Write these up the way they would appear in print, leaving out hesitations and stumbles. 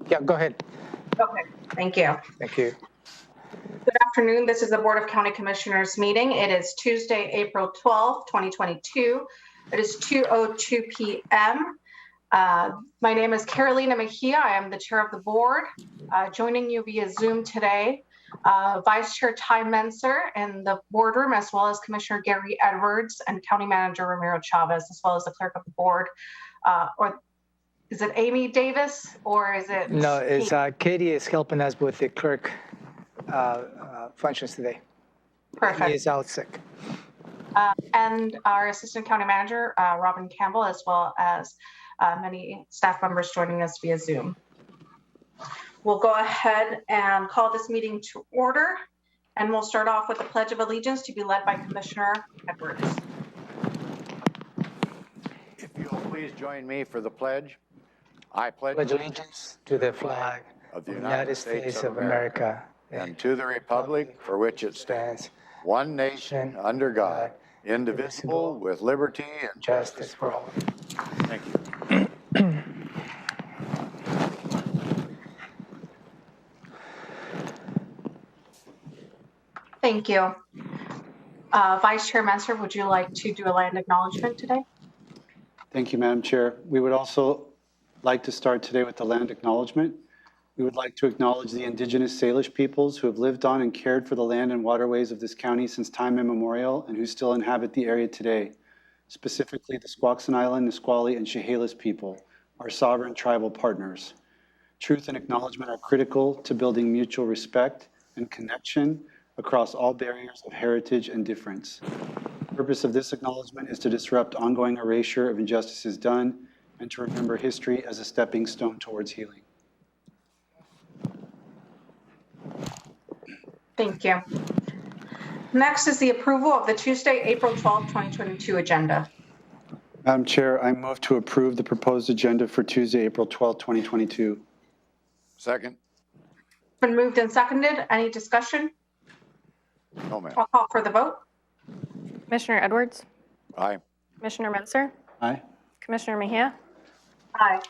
Yeah, go ahead. Okay, thank you. Thank you. Good afternoon. This is the Board of County Commissioners meeting. It is Tuesday, April 12th, 2022. It is 2:02 p.m. My name is Carolina Mejia. I am the chair of the board. Joining you via Zoom today, Vice Chair Ty Menser in the boardroom, as well as Commissioner Gary Edwards and County Manager Ramiro Chavez, as well as the clerk of the board. Or is it Amy Davis or is it? No, it's Katie is helping us with the clerk functions today. Perfect. He is out sick. And our Assistant County Manager, Robin Campbell, as well as many staff members joining us via Zoom. We'll go ahead and call this meeting to order, and we'll start off with the Pledge of Allegiance to be led by Commissioner Edwards. If you'll please join me for the pledge. I pledge allegiance to the flag of the United States of America and to the republic for which it stands, one nation under God, indivisible, with liberty and justice for all. Thank you. Thank you. Vice Chair Menser, would you like to do a land acknowledgement today? Thank you, Madam Chair. We would also like to start today with the land acknowledgement. We would like to acknowledge the Indigenous Salish peoples who have lived on and cared for the land and waterways of this county since time immemorial and who still inhabit the area today, specifically the Squaxin Island, Nisqually, and Chehalis people, our sovereign tribal partners. Truth and acknowledgement are critical to building mutual respect and connection across all barriers of heritage and difference. The purpose of this acknowledgement is to disrupt ongoing erasure of injustices done and to remember history as a stepping stone towards healing. Thank you. Next is the approval of the Tuesday, April 12th, 2022 agenda. Madam Chair, I move to approve the proposed agenda for Tuesday, April 12th, 2022. Second. Been moved and seconded. Any discussion? No, ma'am. I'll call for the vote. Commissioner Edwards? Aye. Commissioner Menser? Aye. Commissioner Mejia? Aye.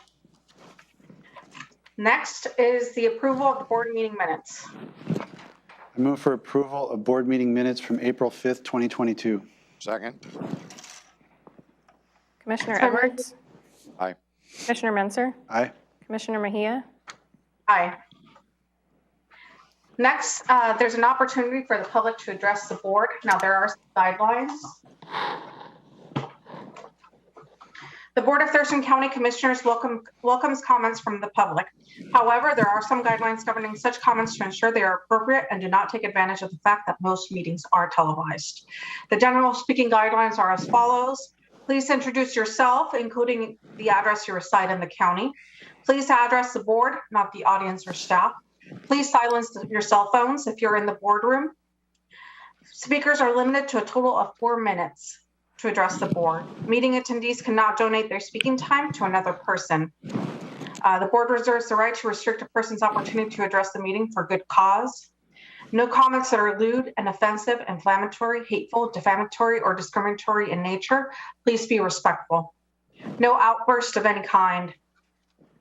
Next is the approval of the board meeting minutes. I move for approval of board meeting minutes from April 5th, 2022. Second. Commissioner Edwards? Aye. Commissioner Menser? Aye. Commissioner Mejia? Aye. Next, there's an opportunity for the public to address the board. Now, there are some guidelines. The Board of Thurston County Commissioners welcomes comments from the public. However, there are some guidelines governing such comments to ensure they are appropriate and do not take advantage of the fact that most meetings are televised. The general speaking guidelines are as follows. Please introduce yourself, including the address you reside in the county. Please address the board, not the audience or staff. Please silence your cell phones if you're in the boardroom. Speakers are limited to a total of 4 minutes to address the board. Meeting attendees cannot donate their speaking time to another person. The board reserves the right to restrict a person's opportunity to address the meeting for good cause. No comments that are lewd and offensive, inflammatory, hateful, defamatory, or discriminatory in nature. Please be respectful. No outburst of any kind.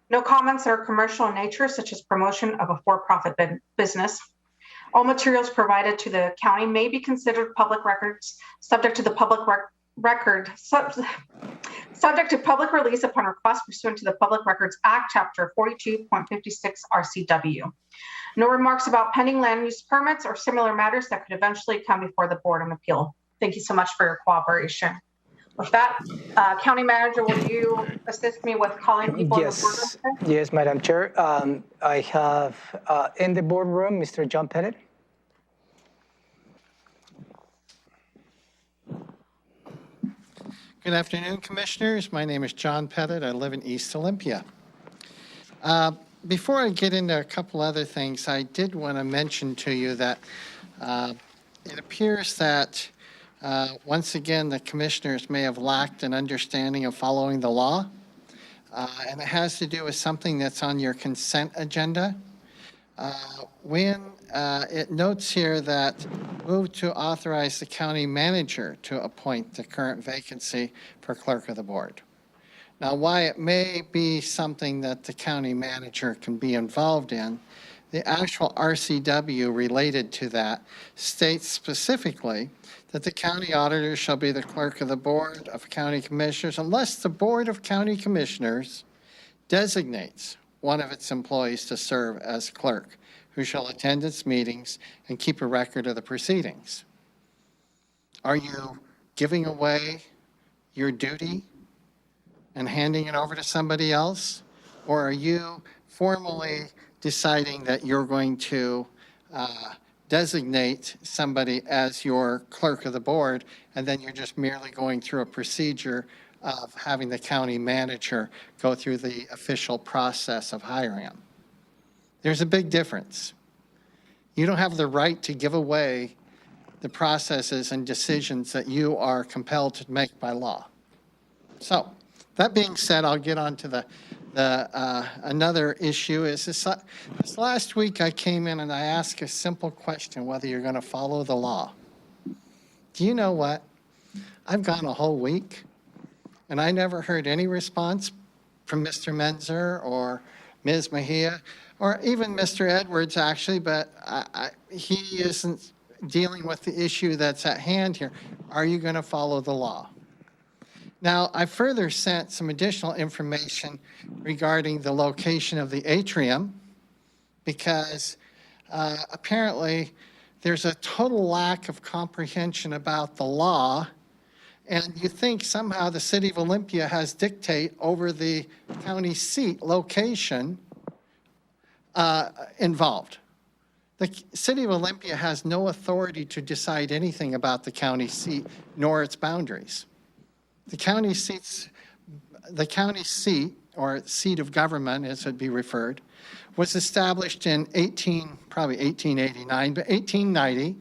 No comments that are commercial in nature, such as promotion of a for-profit business. All materials provided to the county may be considered public records, subject to public release upon request pursuant to the Public Records Act, Chapter 42.56 RCW. No remarks about pending land use permits or similar matters that could eventually come before the board on appeal. Thank you so much for your cooperation. With that, County Manager, will you assist me with calling people in the boardroom? Yes, Madam Chair. I have in the boardroom Mr. John Pettit. Good afternoon, Commissioners. My name is John Pettit. I live in East Olympia. Before I get into a couple other things, I did want to mention to you that it appears that once again, the Commissioners may have lacked an understanding of following the law, and it has to do with something that's on your consent agenda. When it notes here that move to authorize the county manager to appoint the current vacancy for clerk of the board. Now, why it may be something that the county manager can be involved in, the actual RCW related to that states specifically that the county auditor shall be the clerk of the Board of County Commissioners unless the Board of County Commissioners designates one of its employees to serve as clerk, who shall attend its meetings and keep a record of the proceedings. Are you giving away your duty and handing it over to somebody else? Or are you formally deciding that you're going to designate somebody as your clerk of the board, and then you're just merely going through a procedure of having the county manager go through the official process of hiring them? There's a big difference. You don't have the right to give away the processes and decisions that you are compelled to make by law. So, that being said, I'll get on to another issue. Is this last week I came in and I asked a simple question, whether you're going to follow the law. Do you know what? I've gone a whole week and I never heard any response from Mr. Menzer or Ms. Mejia or even Mr. Edwards, actually, but he isn't dealing with the issue that's at hand here. Are you going to follow the law? Now, I further sent some additional information regarding the location of the atrium because apparently there's a total lack of comprehension about the law, and you think somehow the city of Olympia has dictate over the county seat location involved. The city of Olympia has no authority to decide anything about the county seat nor its boundaries. The county seat, or seat of government, as it would be referred, was established in probably 1889, but 1890,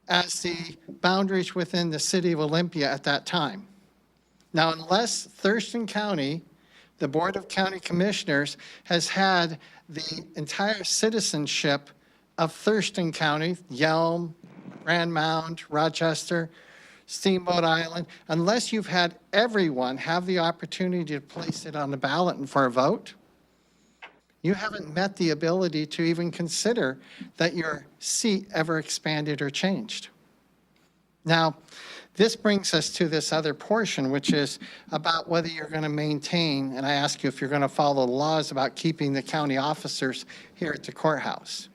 as the boundaries within the city of Olympia at that time. Now, unless Thurston County, the Board of County Commissioners, has had the entire citizenship of Thurston County, Yelm, Grand Mound, Rochester, Steamboat Island, unless you've had everyone have the opportunity to place it on the ballot and for a vote, you haven't met the ability to even consider that your seat ever expanded or changed. Now, this brings us to this other portion, which is about whether you're going to maintain, and I ask you if you're going to follow the laws about keeping the county officers here at the courthouse.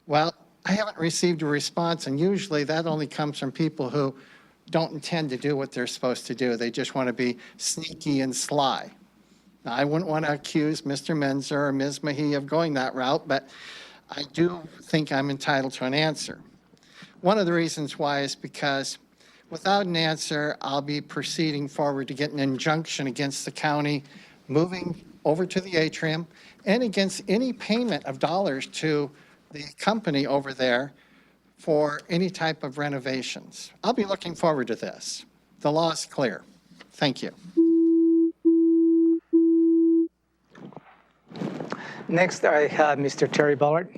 Well, I haven't received a response, and usually that only comes from people who don't intend to do what they're supposed to do. They just want to be sneaky and sly. Now, I wouldn't want to accuse Mr. Menzer or Ms. Mejia of going that route, but I do think I'm entitled to an answer. One of the reasons why is because without an answer, I'll be proceeding forward to get an injunction against the county moving over to the atrium and against any payment of dollars to the company over there for any type of renovations. I'll be looking forward to this. The law is clear. Thank you. Next, I have Mr. Terry Ballard.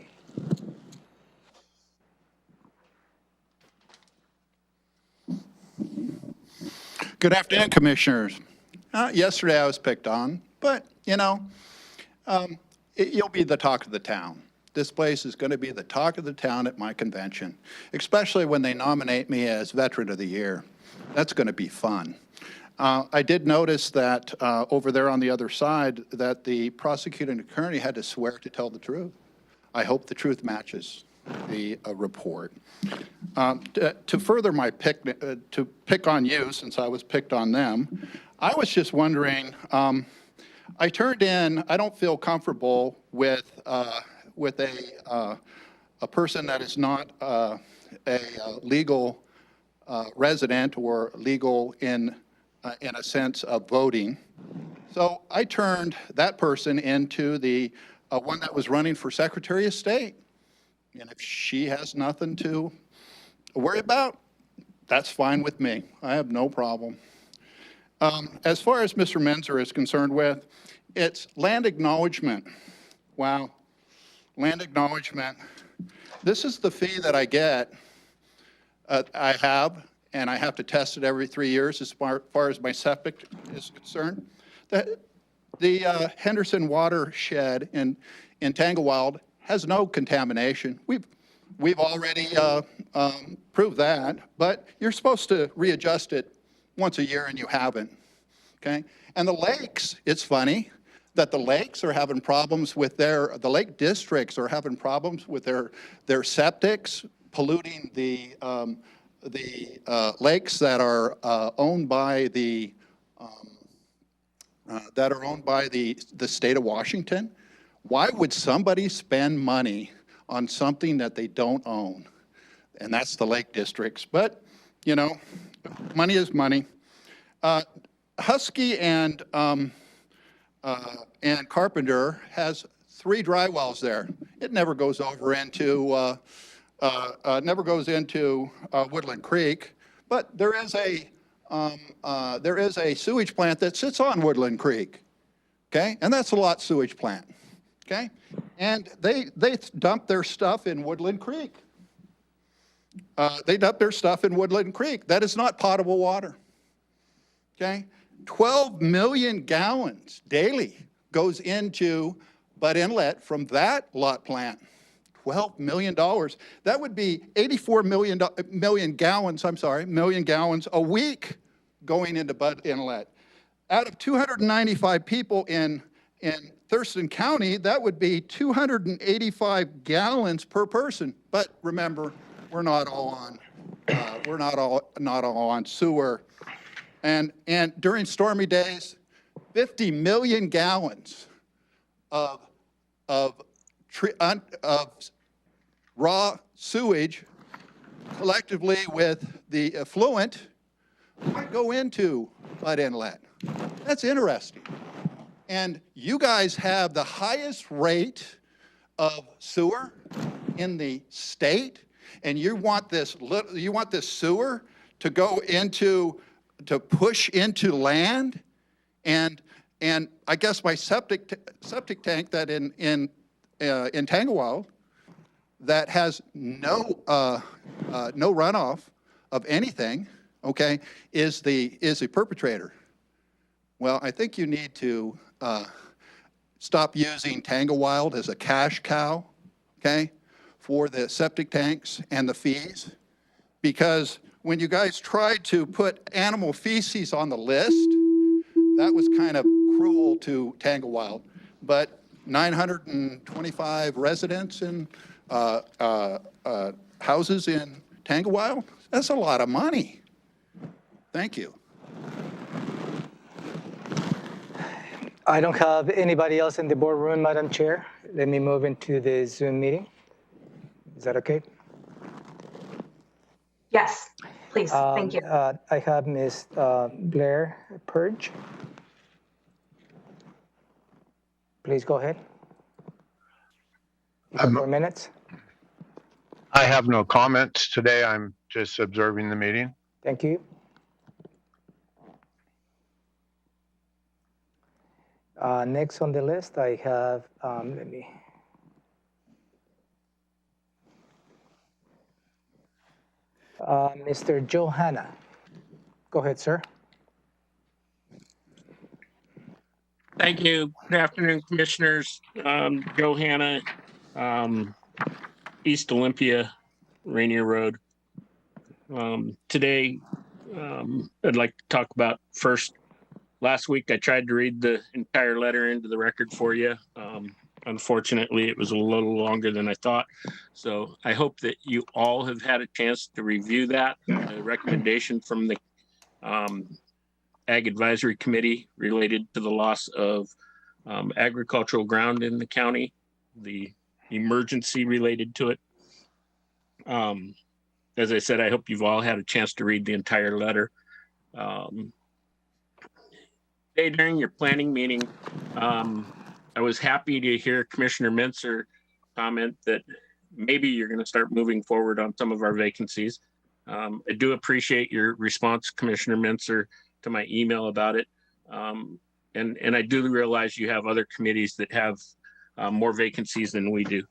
Good afternoon, Commissioners. Yesterday I was picked on, but you'll be the talk of the town. This place is going to be the talk of the town at my convention, especially when they nominate me as Veteran of the Year. That's going to be fun. I did notice that over there on the other side that the prosecuting attorney had to swear to tell the truth. I hope the truth matches the report. To further my to pick on you, since I was picked on them, I was just wondering, I turned in, I don't feel comfortable with a person that is not a legal resident or legal in a sense of voting. So I turned that person into the one that was running for Secretary of State. And if she has nothing to worry about, that's fine with me. I have no problem. As far as Mr. Menzer is concerned with, it's land acknowledgement. Wow, land acknowledgement. This is the fee that I get. I have to test it every 3 years as far as my septic is concerned. The Henderson watershed in Tanglewild has no contamination. We've already proved that, but you're supposed to readjust it once a year and you haven't, okay? And the lakes, it's funny that the lakes are having problems with the lake districts are having problems with their septics, polluting the lakes that are owned by the state of Washington. Why would somebody spend money on something that they don't own? And that's the lake districts. But, you know, money is money. Husky and Carpenter has 3 dry wells there. It never goes over into Woodland Creek, but there is a sewage plant that sits on Woodland Creek, okay? And that's a lot sewage plant, okay? And they dump their stuff in Woodland Creek. They dump their stuff in Woodland Creek. That is not potable water, okay? 12 million gallons daily goes into Bud Inlet from that lot plant. $12 million. That would be 84 million gallons a week going into Bud Inlet. Out of 295 people in Thurston County, that would be 285 gallons per person. But remember, we're not all on sewer. And during stormy days, 50 million gallons of raw sewage collectively with the effluent might go into Bud Inlet. That's interesting. And you guys have the highest rate of sewer in the state, and you want this sewer to go into, to push into land, and I guess my septic tank that in Tanglewild that has no runoff of anything, okay, is the perpetrator. Well, I think you need to stop using Tanglewild as a cash cow, okay, for the septic tanks and the fees, because when you guys tried to put animal feces on the list, that was kind of cruel to Tanglewild. But 925 residents and houses in Tanglewild, that's a lot of money. Thank you. I don't have anybody else in the boardroom, Madam Chair. Let me move into the Zoom meeting. Is that okay? Yes, please. Thank you. I have Ms. Blair Purge. Please go ahead. You have 4 minutes. I have no comments today. I'm just observing the meeting. Thank you. Next on the list, I have, Mr. Joe Hanna. Go ahead, sir. Thank you. Good afternoon, commissioners. Joe Hanna, East Olympia, Rainier Road. Today, I'd like to talk about first. Last week, I tried to read the entire letter into the record for you. Unfortunately, it was a little longer than I thought. So I hope that you all have had a chance to review that. The recommendation from the Ag Advisory Committee related to the loss of agricultural ground in the county, the emergency related to it. As I said, I hope you've all had a chance to read the entire letter. Today during your planning meeting, I was happy to hear Commissioner Mintzer comment that maybe you're going to start moving forward on some of our vacancies. I do appreciate your response, Commissioner Mintzer, to my email about it. And I do realize you have other committees that have more vacancies than we do.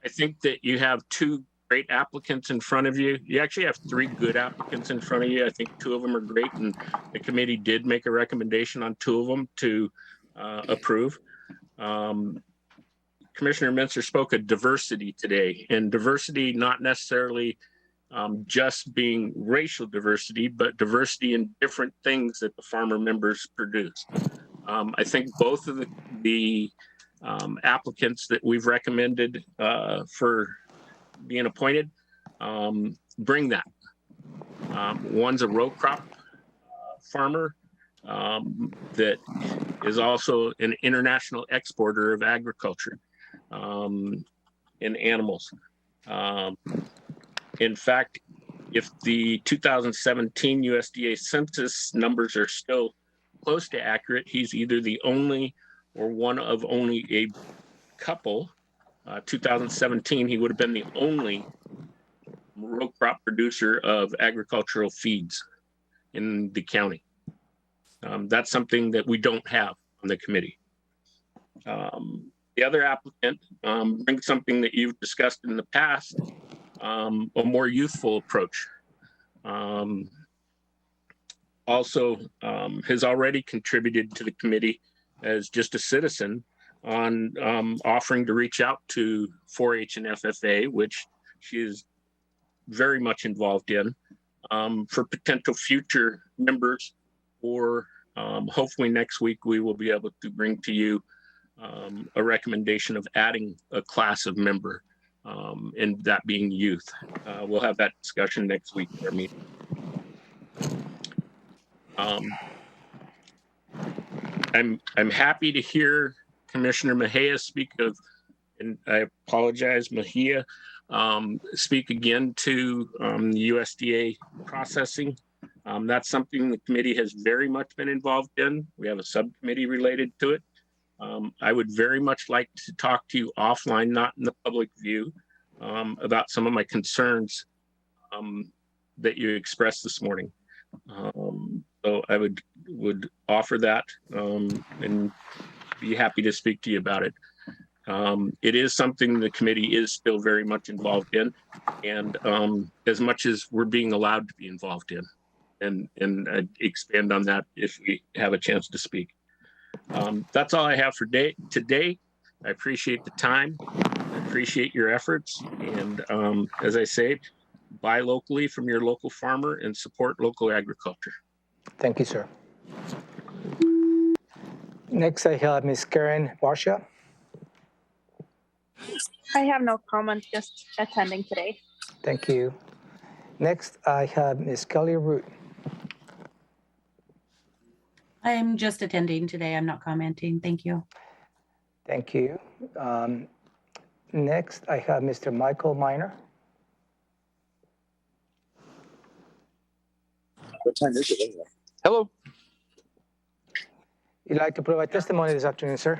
I think that you have two great applicants in front of you. You actually have 3 good applicants in front of you. I think 2 of them are great, and the committee did make a recommendation on 2 of them to approve. Commissioner Menser spoke of diversity today, and diversity not necessarily just being racial diversity, but diversity in different things that the farmer members produce. I think both of the applicants that we've recommended for being appointed bring that. One's a row crop farmer that is also an international exporter of agriculture and animals. In fact, if the 2017 USDA census numbers are still close to accurate, he's either the only or one of only a couple. 2017, he would have been the only row crop producer of agricultural feeds in the county. That's something that we don't have on the committee. The other applicant brings something that you've discussed in the past, a more youthful approach. Also has already contributed to the committee as just a citizen on offering to reach out to 4-H and FFA, which she is very much involved in, for potential future members, or hopefully next week we will be able to bring to you a recommendation of adding a class of member, and that being youth. We'll have that discussion next week at our meeting. I'm happy to hear Commissioner Mejia speak of, and I apologize, Mejia, speak again to the USDA processing. That's something the committee has very much been involved in. We have a subcommittee related to it. I would very much like to talk to you offline, not in the public view, about some of my concerns that you expressed this morning. So I would offer that and be happy to speak to you about it. It is something the committee is still very much involved in, and as much as we're being allowed to be involved in, and I'd expand on that if we have a chance to speak. That's all I have for today. I appreciate the time. I appreciate your efforts. And as I say, buy locally from your local farmer and support local agriculture. Thank you, sir. Next, I have Ms. Karen Barsha. I have no comment, just attending today. Thank you. Next, I have Ms. Kelly Root. I'm just attending today. I'm not commenting. Thank you. Thank you. Next, I have Mr. Michael Miner. What time is it anyway? Hello. You'd like to provide testimony this afternoon, sir?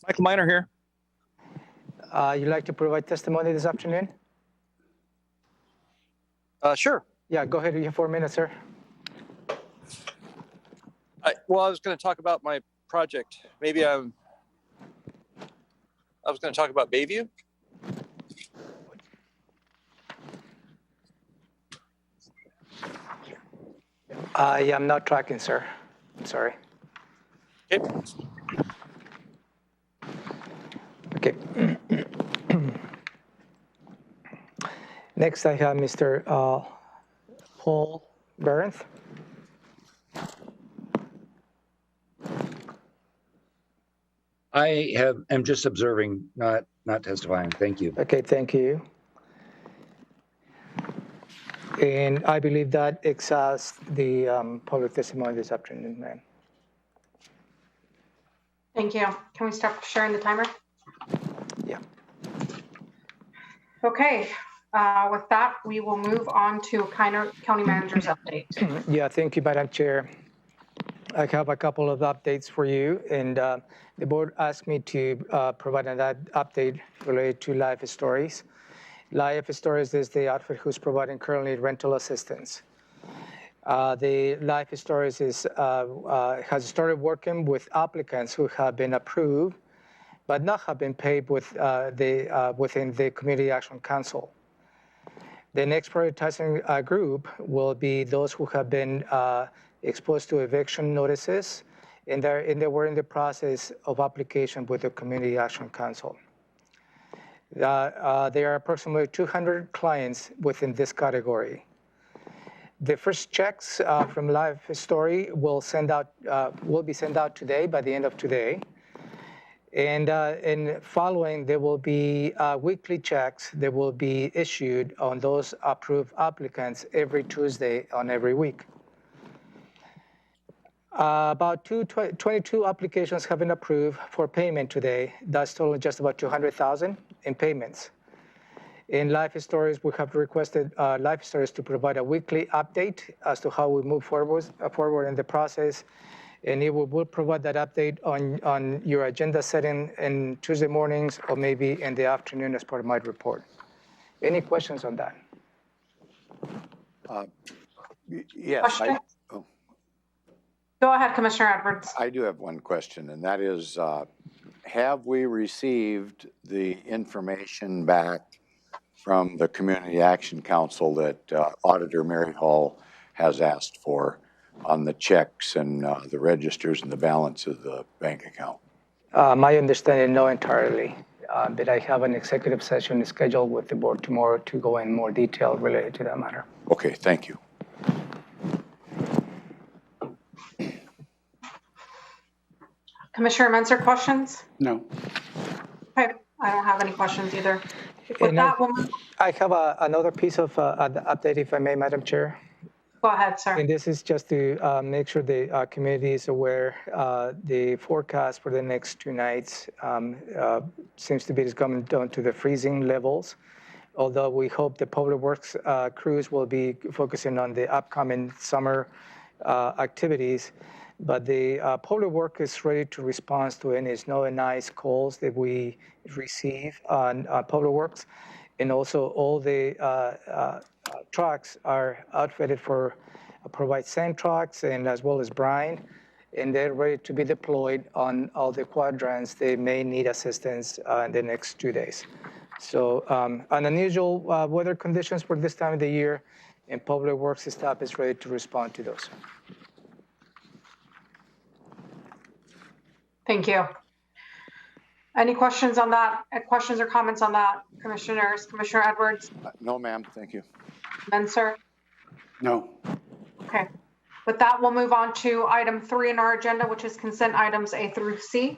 Michael Miner here. You'd like to provide testimony this afternoon? Sure. Yeah, go ahead. You have 4 minutes, sir. I was going to talk about my project. Maybe I was going to talk about Bayview. Yeah, I'm not tracking, sir. I'm sorry. Okay. Okay. Next, I have Mr. Paul Berenth. am just observing, not testifying. Thank you. Okay, thank you. And I believe that exhausts the public testimony this afternoon, ma'am. Thank you. Can we start sharing the timer? Yeah. Okay. With that, we will move on to County Manager's update. Yeah, thank you, Madam Chair. I have a couple of updates for you, and the board asked me to provide that update related to Life Stories. Life Stories is the outfit who's providing currently rental assistance. The Life Stories has started working with applicants who have been approved but not have been paid with, within the Community Action Council. The next prioritizing group will be those who have been exposed to eviction notices, and they were in the process of application with the Community Action Council. There are approximately 200 clients within this category. The first checks from Life Story will be sent out today, by the end of today. And following, there will be weekly checks that will be issued on those approved applicants every Tuesday on every week. About 22 applications have been approved for payment today. That's totaling just about $200,000 in payments. In Life Stories, we have requested Life Stories to provide a weekly update as to how we move forward in the process. And it will provide that update on your agenda setting in Tuesday mornings or maybe in the afternoon as part of my report. Any questions on that? Yes. Go ahead, Commissioner Edwards. I do have one question, and that is, have we received the information back from the Community Action Council that Auditor Mary Hall has asked for on the checks and the registers and the balance of the bank account? My understanding, no, entirely. But I have an executive session scheduled with the board tomorrow to go in more detail related to that matter. Okay, thank you. Commissioner Menzer, questions? No. Okay, I don't have any questions either. With that, I have another piece of update, if I may, Madam Chair. Go ahead, sir. And this is just to make sure the community is aware. The forecast for the next 2 nights seems to be coming down to the freezing levels, although we hope the public works crews will be focusing on the upcoming summer activities. But the public work is ready to respond to any snow and ice calls that we receive on public works. And also all the trucks are outfitted for provide sand trucks and as well as brine, and they're ready to be deployed on all the quadrants. They may need assistance in the next 2 days. So unusual weather conditions for this time of the year, and public works staff is ready to respond to those. Thank you. Any questions on that? Questions or comments on that, commissioners? Commissioner Edwards? No, ma'am, thank you. Menzer? No. Okay. With that, we'll move on to item 3 in our agenda, which is consent items A through C.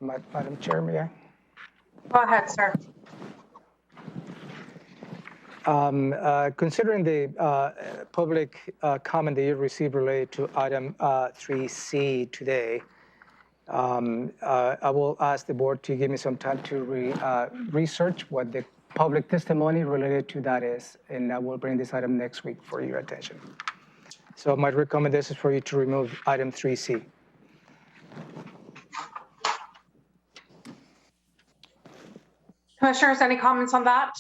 Madam Chair, may I? Go ahead, sir. Considering the public comment that you received related to item 3C today, I will ask the board to give me some time to research what the public testimony related to that is, and I will bring this item next week for your attention. So my recommendation is for you to remove item 3C. Commissioners, any comments on that?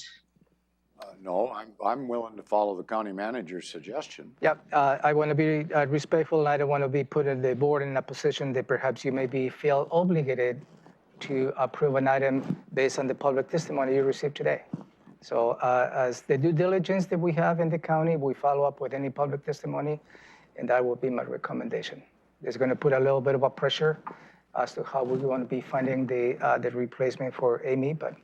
No, I'm willing to follow the county manager's suggestion. Yep, I want to be respectful, and I don't want to be putting the board in a position that perhaps you may feel obligated to approve an item based on the public testimony you received today. So as the due diligence that we have in the county, we follow up with any public testimony, and that will be my recommendation. It's going to put a little bit of a pressure as to how we're going to be finding the replacement for Amy, but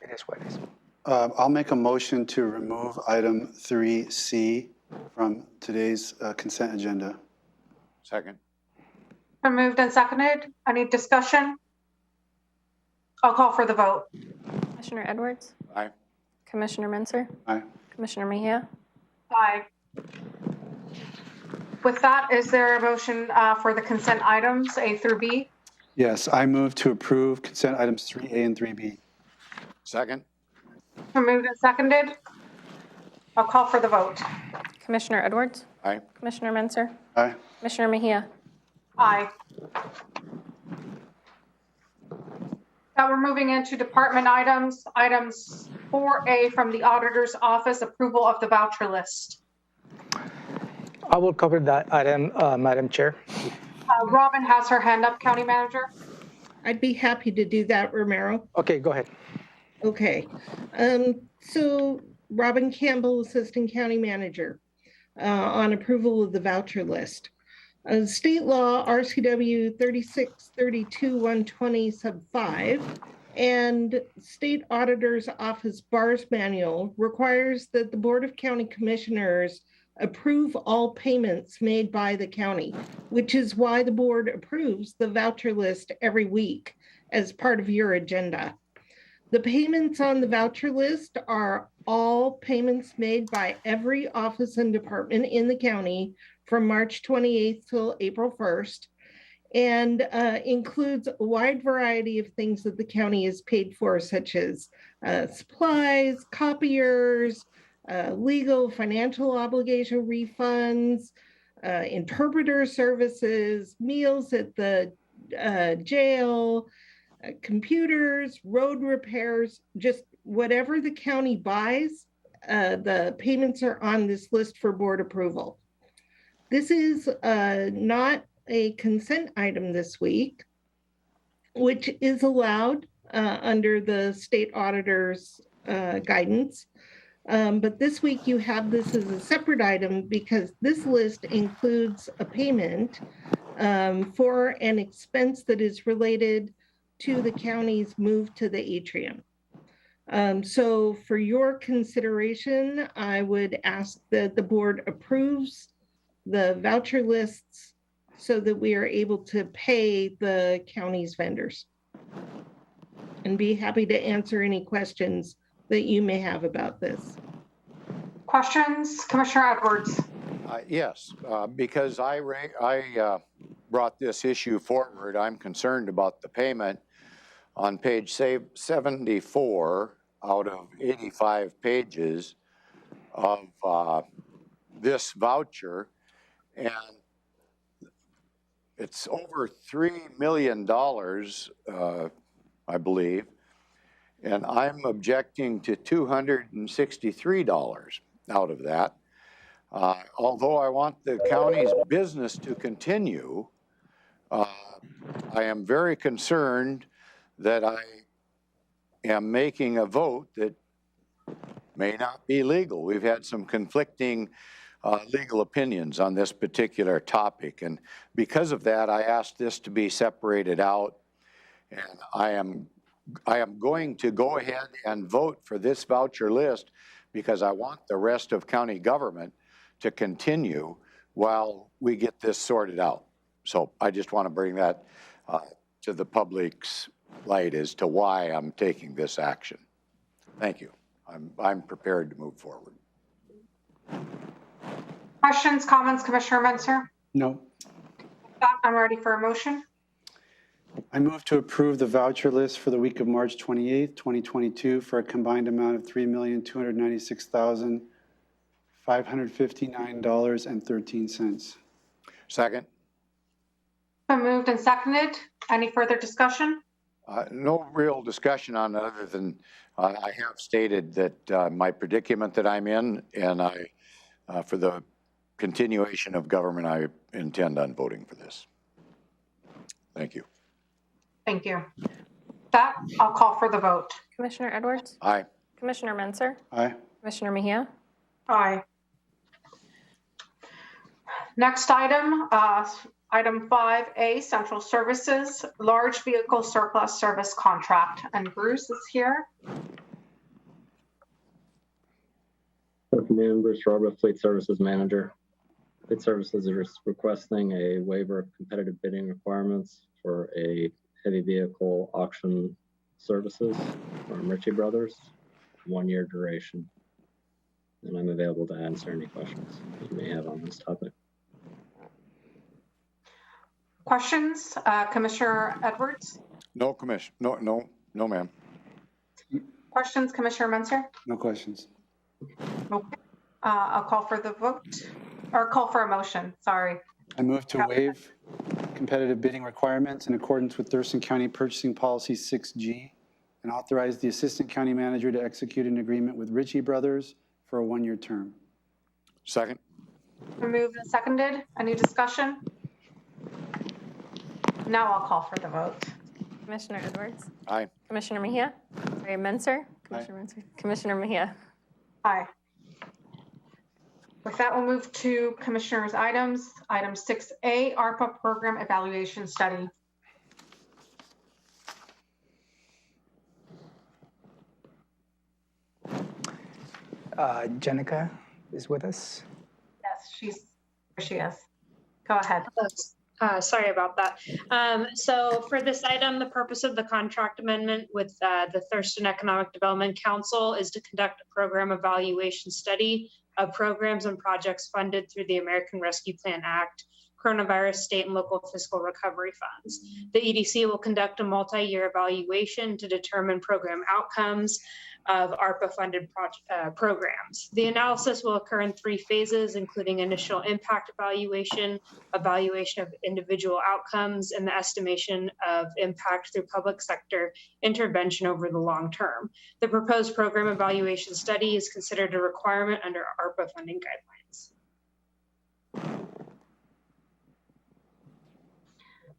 it is what it is. I'll make a motion to remove item 3C from today's consent agenda. Second. Been moved and seconded. Any discussion? I'll call for the vote. Commissioner Edwards? Aye. Commissioner Menzer? Aye. Commissioner Mejia? Aye. With that, is there a motion for the consent items A through B? Yes, I move to approve consent items 3A and 3B. Second. Been moved and seconded. I'll call for the vote. Commissioner Edwards? Aye. Commissioner Menzer? Aye. Commissioner Mejia? Aye. Now we're moving into department items. Items 4A from the auditor's office, approval of the voucher list. I will cover that item, Madam Chair, Robin has her hand up, County Manager. I'd be happy to do that, Romero. Okay, go ahead. Okay. So Robin Campbell, Assistant County Manager, on approval of the voucher list. State law RCW 3632-120 sub 5 and State Auditor's Office BARS manual requires that the Board of County Commissioners approve all payments made by the county, which is why the board approves the voucher list every week as part of your agenda. The payments on the voucher list are all payments made by every office and department in the county from March 28th till April 1st, and includes a wide variety of things that the county is paid for, such as supplies, copiers, legal, financial obligation refunds, interpreter services, meals at the jail, computers, road repairs, just whatever the county buys, the payments are on this list for board approval. This is not a consent item this week, which is allowed under the state auditor's guidance. But this week you have this as a separate item because this list includes a payment for an expense that is related to the county's move to the atrium. So for your consideration, I would ask that the board approves the voucher lists so that we are able to pay the county's vendors. And be happy to answer any questions that you may have about this. Questions? Commissioner Edwards. Yes, because I brought this issue forward. I'm concerned about the payment on page 74 out of 85 pages of this voucher, and it's over $3 million, I believe, and I'm objecting to $263 out of that. Although I want the county's business to continue, I am very concerned that I am making a vote that may not be legal. We've had some conflicting legal opinions on this particular topic, and because of that, I asked this to be separated out, and I am going to go ahead and vote for this voucher list because I want the rest of county government to continue while we get this sorted out. So I just want to bring that to the public's light as to why I'm taking this action. Thank you. I'm prepared to move forward. Questions, comments, Commissioner Menser? No. I'm ready for a motion. I move to approve the voucher list for the week of March 28th, 2022 for a combined amount of $3,296,559.13. Second. Been moved and seconded. Any further discussion? No real discussion on it other than I have stated that my predicament that I'm in, and for the continuation of government, I intend on voting for this. Thank you. Thank you. That, I'll call for the vote. Commissioner Edwards? Aye. Commissioner Menser? Aye. Commissioner Mejia? Aye. Next item, item 5A, Central Services, Large Vehicle Surplus Service Contract. And Bruce is here. Good afternoon, Bruce Robert, Fleet Services Manager. Fleet Services is requesting a waiver of competitive bidding requirements for a heavy vehicle auction services from Ritchie Brothers, 1-year duration. And I'm available to answer any questions you may have on this topic. Questions, Commissioner Edwards? No, Commissioner. No, ma'am. Questions, Commissioner Menser? No questions. Okay. I'll call for the vote, or call for a motion, sorry. I move to waive competitive bidding requirements in accordance with Thurston County Purchasing Policy 6G and authorize the Assistant County Manager to execute an agreement with Ritchie Brothers for a 1-year term. Second. Moved and seconded. Any discussion? Now I'll call for the vote. Commissioner Edwards? Aye. Commissioner Mejia? Sorry, Menser? Commissioner Mejia? Aye. With that, we'll move to Commissioners' items. Item 6A, ARPA Program Evaluation Study. Jenica is with us. Yes, here she is. Go ahead. Sorry about that. So for this item, the purpose of the contract amendment with the Thurston Economic Development Council is to conduct a program evaluation study of programs and projects funded through the American Rescue Plan Act, coronavirus state and local fiscal recovery funds. The EDC will conduct a multi-year evaluation to determine program outcomes of ARPA-funded programs. The analysis will occur in 3 phases, including initial impact evaluation, evaluation of individual outcomes, and the estimation of impact through public sector intervention over the long term. The proposed program evaluation study is considered a requirement under ARPA funding guidelines.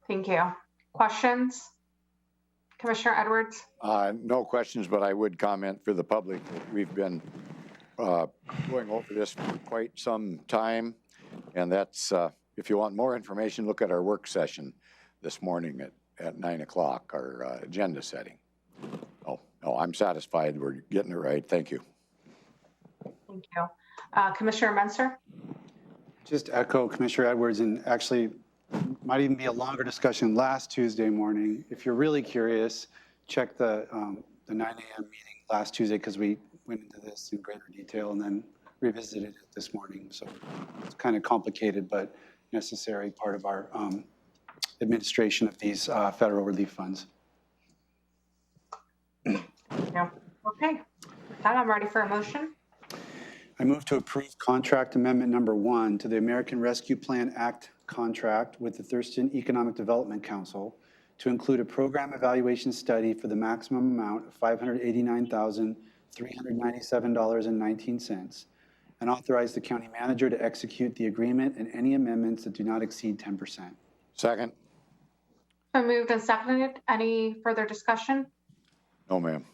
Thank you. Questions? Commissioner Edwards? No questions, but I would comment for the public that we've been going over this for quite some time. And that's, if you want more information, look at our work session this morning at 9 o'clock, our agenda setting. Oh, no, I'm satisfied we're getting it right. Thank you. Thank you. Commissioner Menser? Just echo Commissioner Edwards, and actually might even be a longer discussion last Tuesday morning. If you're really curious, check the 9 a.m. meeting last Tuesday, because we went into this in greater detail and then revisited it this morning. So it's kind of complicated, but necessary part of our administration of these federal relief funds. Yeah. Okay. With that, I'm ready for a motion. I move to approve contract amendment number 1 to the American Rescue Plan Act contract with the Thurston Economic Development Council to include a program evaluation study for the maximum amount of $589,397.19 and authorize the county manager to execute the agreement and any amendments that do not exceed 10%. Second. Been moved and seconded. Any further discussion? No, ma'am.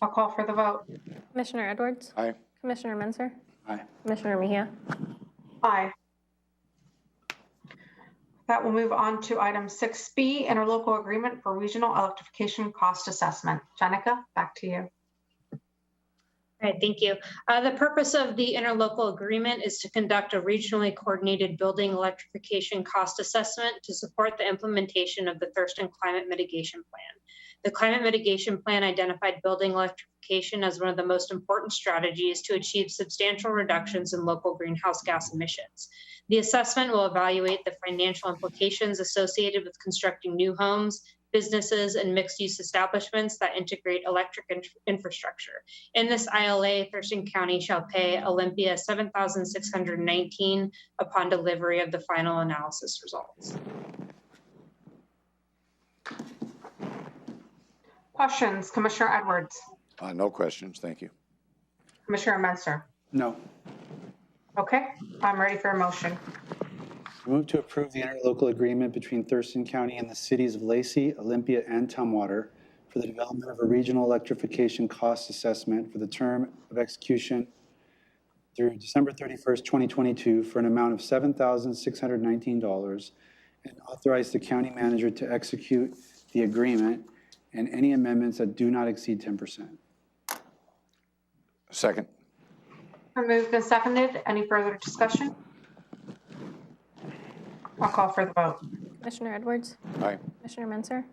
I'll call for the vote. Commissioner Edwards? Aye. Commissioner Menser? Aye. Commissioner Mejia? Aye. That will move on to item 6B, interlocal agreement for regional electrification cost assessment. Jenica, back to you. All right, thank you. The purpose of the interlocal agreement is to conduct a regionally coordinated building electrification cost assessment to support the implementation of the Thurston Climate Mitigation Plan. The Climate Mitigation Plan identified building electrification as one of the most important strategies to achieve substantial reductions in local greenhouse gas emissions. The assessment will evaluate the financial implications associated with constructing new homes, businesses, and mixed-use establishments that integrate electric infrastructure. In this ILA, Thurston County shall pay Olympia $7,619 upon delivery of the final analysis results. Questions, Commissioner Edwards? No questions, thank you. Commissioner Menser? No. Okay, I'm ready for a motion. I move to approve the interlocal agreement between Thurston County and the cities of Lacey, Olympia, and Tumwater for the development of a regional electrification cost assessment for the term of execution through December 31st, 2022 for an amount of $7,619 and authorize the county manager to execute the agreement and any amendments that do not exceed 10%. Second. Moved and seconded. Any further discussion? I'll call for the vote. Commissioner Edwards? Aye. Commissioner Menser?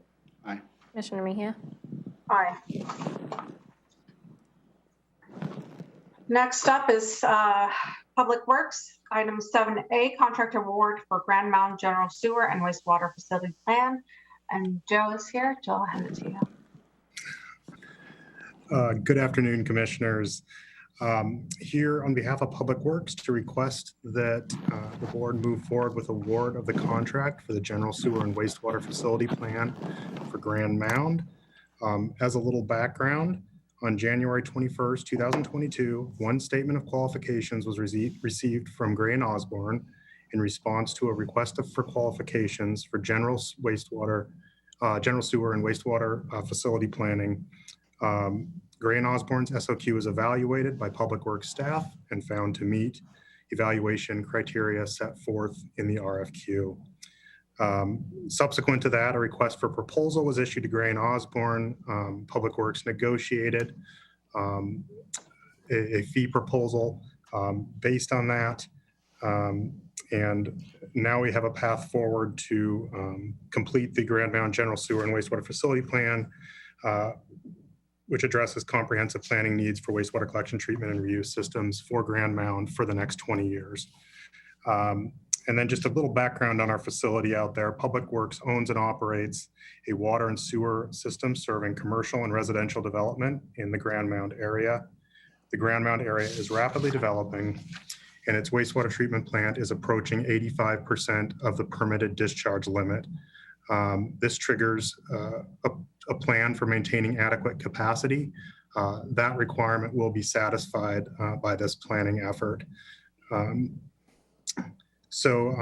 Aye. Commissioner Mejia? Aye. Next up is Public Works. Item 7A, contract award for Grand Mound General Sewer and Wastewater Facility Plan. And Joe is here. Joe, I'll hand it to you. Good afternoon, Commissioners. Here on behalf of Public Works to request that the board move forward with award of the contract for the General Sewer and Wastewater Facility Plan for Grand Mound. As a little background, on January 21st, 2022, one statement of qualifications was received from Gray and Osborne, in response to a request for qualifications for general sewer and wastewater facility planning. Gray and Osborne's SOQ was evaluated by Public Works staff and found to meet evaluation criteria set forth in the RFQ. Subsequent to that, a request for proposal was issued to Gray and Osborne. Public Works negotiated a fee proposal based on that. And now we have a path forward to complete the Grand Mound General Sewer and Wastewater Facility Plan, which addresses comprehensive planning needs for wastewater collection, treatment, and reuse systems for Grand Mound for the next 20 years. And then just a little background on our facility out there. Public Works owns and operates a water and sewer system serving commercial and residential development in the Grand Mound area. The Grand Mound area is rapidly developing, and its wastewater treatment plant is approaching 85% of the permitted discharge limit. This triggers a plan for maintaining adequate capacity. That requirement will be satisfied by this planning effort.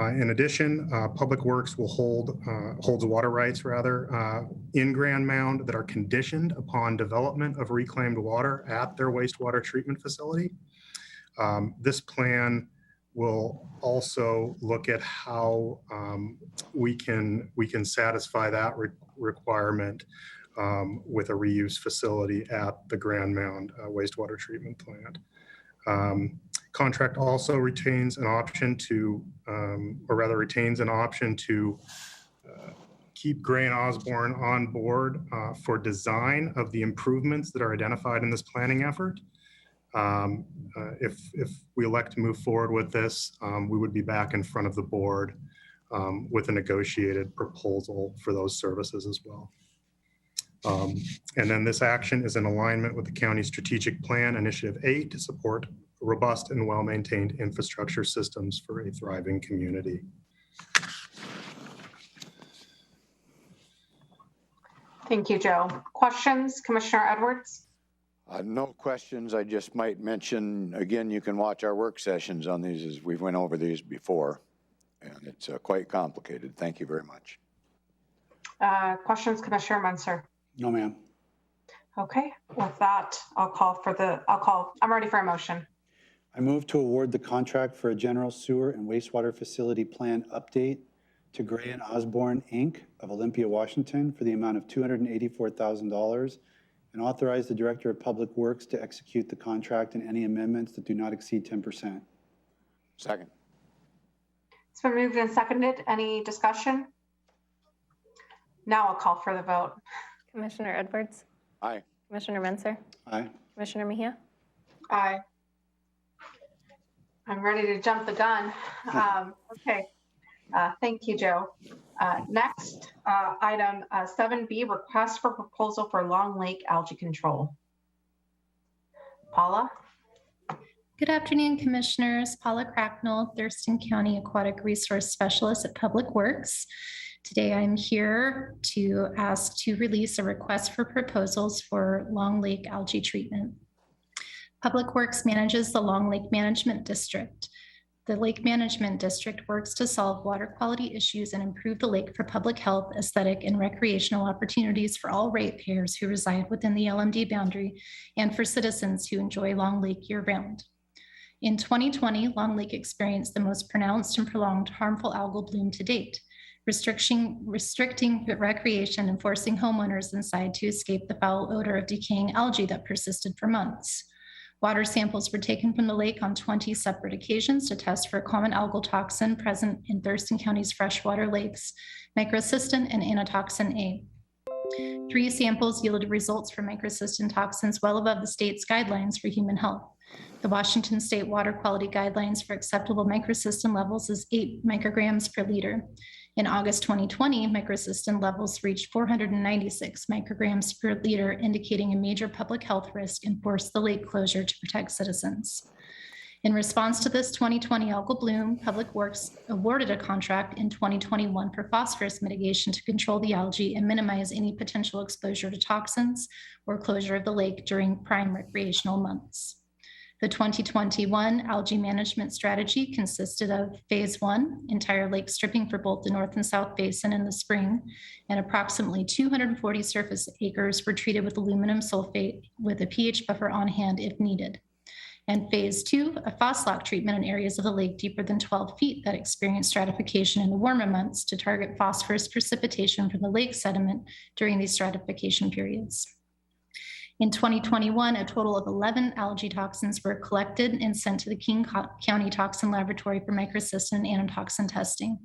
In addition, Public Works will holds water rights in Grand Mound that are conditioned upon development of reclaimed water at their wastewater treatment facility. This plan will also look at how we can satisfy that requirement with a reuse facility at the Grand Mound wastewater treatment plant. Contract also retains an option to, keep Gray and Osborne on board for design of the improvements that are identified in this planning effort. If we elect to move forward with this, we would be back in front of the board with a negotiated proposal for those services as well. And then this action is in alignment with the county's strategic plan, Initiative 8, to support robust and well-maintained infrastructure systems for a thriving community. Thank you, Joe. Questions, Commissioner Edwards? No questions. I just might mention, again, you can watch our work sessions on these as we've went over these before, and it's quite complicated. Thank you very much. Questions, Commissioner Munster? No, ma'am. Okay, with that, I'm ready for a motion. I move to award the contract for a general sewer and wastewater facility plan update to Gray and Osborne, Inc. of Olympia, Washington for the amount of $284,000 and authorize the Director of Public Works to execute the contract and any amendments that do not exceed 10%. Second. It's been moved and seconded. Any discussion? Now I'll call for the vote. Commissioner Edwards? Aye. Commissioner Menser? Aye. Commissioner Mejia? Aye. I'm ready to jump the gun. Okay. Thank you, Joe. Next, item 7B, request for proposal for Long Lake algae control. Paula? Good afternoon, Commissioners. Paula Cracknell, Thurston County Aquatic Resource Specialist at Public Works. Today, I'm here to ask to release a request for proposals for Long Lake algae treatment. Public Works manages the Long Lake Management District. The Lake Management District works to solve water quality issues and improve the lake for public health, aesthetic, and recreational opportunities for all ratepayers who reside within the LMD boundary and for citizens who enjoy Long Lake year-round. In 2020, Long Lake experienced the most pronounced and prolonged harmful algal bloom to date, restricting recreation and forcing homeowners inside to escape the foul odor of decaying algae that persisted for months. Water samples were taken from the lake on 20 separate occasions to test for a common algal toxin present in Thurston County's freshwater lakes, microcystin and anatoxin A. 3 samples yielded results for microcystin toxins well above the state's guidelines for human health. The Washington State Water Quality Guidelines for acceptable microcystin levels is 8 micrograms per liter. In August 2020, microcystin levels reached 496 micrograms per liter, indicating a major public health risk and forced the lake closure to protect citizens. In response to this 2020 algal bloom, Public Works awarded a contract in 2021 for phosphorus mitigation to control the algae and minimize any potential exposure to toxins or closure of the lake during prime recreational months. The 2021 algae management strategy consisted of phase 1, entire lake stripping for both the north and south basin in the spring, and approximately 240 surface acres were treated with aluminum sulfate with a pH buffer on hand if needed. And phase 2, a phosphate treatment in areas of the lake deeper than 12 feet that experience stratification in the warmer months to target phosphorus precipitation from the lake sediment during these stratification periods. In 2021, a total of 11 algae toxins were collected and sent to the King County Toxin Laboratory for microcystin and anatoxin testing.